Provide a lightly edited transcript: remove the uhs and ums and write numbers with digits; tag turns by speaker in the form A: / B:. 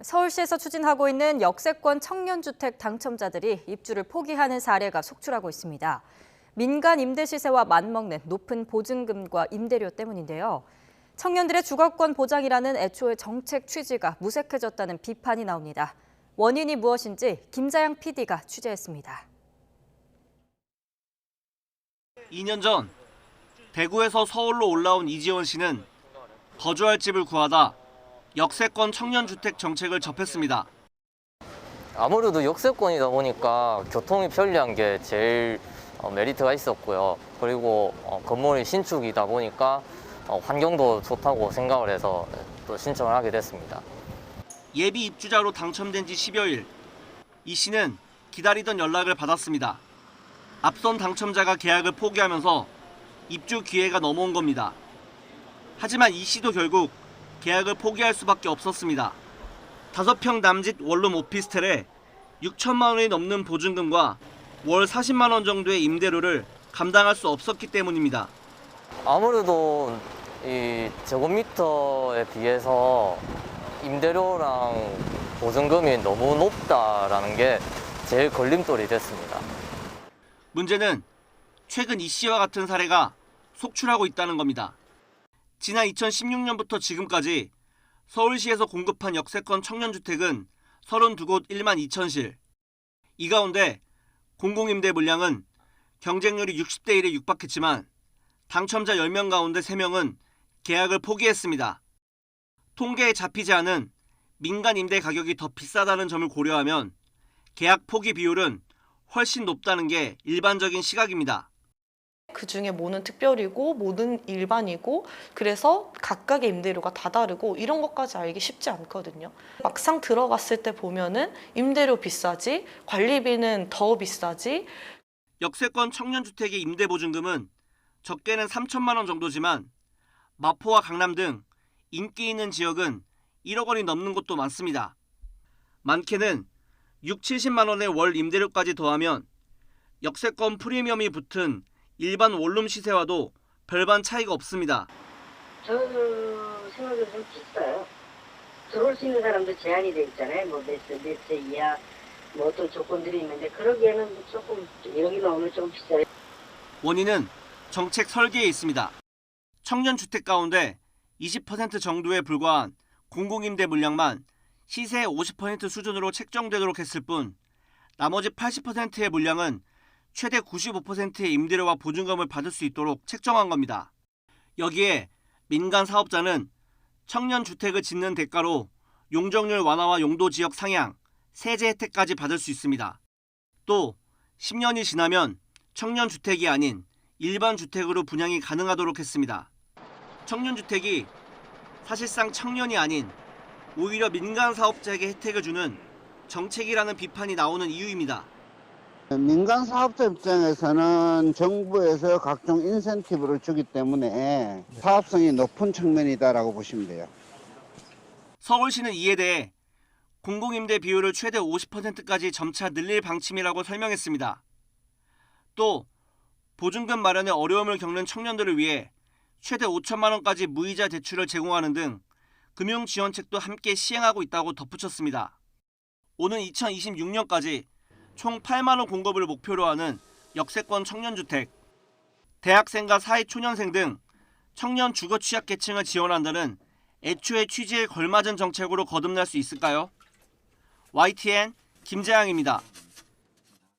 A: 서울시에서 추진하고 있는 역세권 청년주택 당첨자들이 입주를 포기하는 사례가 속출하고 있습니다. 민간 임대 시세와 맞먹는 높은 보증금과 임대료 때문인데요. 청년들의 주거권 보장이라는 애초의 정책 취지가 무색해졌다는 비판이 나옵니다. 원인이 무엇인지 김자양 PD가 취재했습니다.
B: 2년 전 대구에서 서울로 올라온 이지원 씨는 거주할 집을 구하다 역세권 청년주택 정책을 접했습니다.
C: 아무래도 역세권이다 보니까 교통이 편리한 게 제일 메리트가 있었고요. 그리고 건물이 신축이다 보니까 환경도 좋다고 생각을 해서 또 신청을 하게 됐습니다.
B: 예비 입주자로 당첨된 지 10여일, 이 씨는 기다리던 연락을 받았습니다. 앞선 당첨자가 계약을 포기하면서 입주 기회가 넘어온 겁니다. 하지만 이 씨도 결국 계약을 포기할 수밖에 없었습니다. 5평 남짓 원룸 오피스텔에 6천만 원이 넘는 보증금과 월 40만 원 정도의 임대료를 감당할 수 없었기 때문입니다.
C: 아무래도 이 제곱미터에 비해서 임대료랑 보증금이 너무 높다라는 게 제일 걸림돌이 됐습니다.
B: 문제는 최근 이 씨와 같은 사례가 속출하고 있다는 겁니다. 지난 2016년부터 지금까지 서울시에서 공급한 역세권 청년주택은 32곳 1만 2천 실. 이 가운데 공공임대 물량은 경쟁률이 60대 1에 육박했지만 당첨자 10명 가운데 3명은 계약을 포기했습니다. 통계에 잡히지 않은 민간 임대 가격이 더 비싸다는 점을 고려하면 계약 포기 비율은 훨씬 높다는 게 일반적인 시각입니다.
D: 그중에 뭐는 특별이고 뭐는 일반이고 그래서 각각의 임대료가 다 다르고 이런 것까지 알기 쉽지 않거든요. 막상 들어갔을 때 보면은 임대료 비싸지, 관리비는 더 비싸지.
B: 역세권 청년주택의 임대보증금은 적게는 3천만 원 정도지만 마포와 강남 등 인기 있는 지역은 1억 원이 넘는 곳도 많습니다. 많게는 6, 70만 원의 월 임대료까지 더하면 역세권 프리미엄이 붙은 일반 원룸 시세와도 별반 차이가 없습니다.
E: 저 생각에는 좀 비싸요. 들어올 수 있는 사람도 제한이 돼 있잖아요. 몇 세 이하 뭐 어떤 조건들이 있는데 그러기에는 조금 1억이 넘으면 좀 비싸요.
B: 원인은 정책 설계에 있습니다. 청년주택 가운데 20% 정도에 불과한 공공임대 물량만 시세의 50% 수준으로 책정되도록 했을 뿐 나머지 80%의 물량은 최대 95%의 임대료와 보증금을 받을 수 있도록 책정한 겁니다. 여기에 민간 사업자는 청년주택을 짓는 대가로 용적률 완화와 용도지역 상향, 세제 혜택까지 받을 수 있습니다. 또 10년이 지나면 청년주택이 아닌 일반 주택으로 분양이 가능하도록 했습니다. 청년주택이 사실상 청년이 아닌 오히려 민간 사업자에게 혜택을 주는 정책이라는 비판이 나오는 이유입니다.
F: 민간 사업자 입장에서는 정부에서 각종 인센티브를 주기 때문에 사업성이 높은 측면이다라고 보시면 돼요.
B: 서울시는 이에 대해 공공임대 비율을 최대 50%까지 점차 늘릴 방침이라고 설명했습니다. 또 보증금 마련에 어려움을 겪는 청년들을 위해 최대 5천만 원까지 무이자 대출을 제공하는 등 금융지원책도 함께 시행하고 있다고 덧붙였습니다. 오는 2026년까지 총 8만 원 공급을 목표로 하는 역세권 청년주택, 대학생과 사회초년생 등 청년 주거 취약 계층을 지원한다는 애초의 취지에 걸맞은 정책으로 거듭날 수 있을까요? YTN 김재양입니다.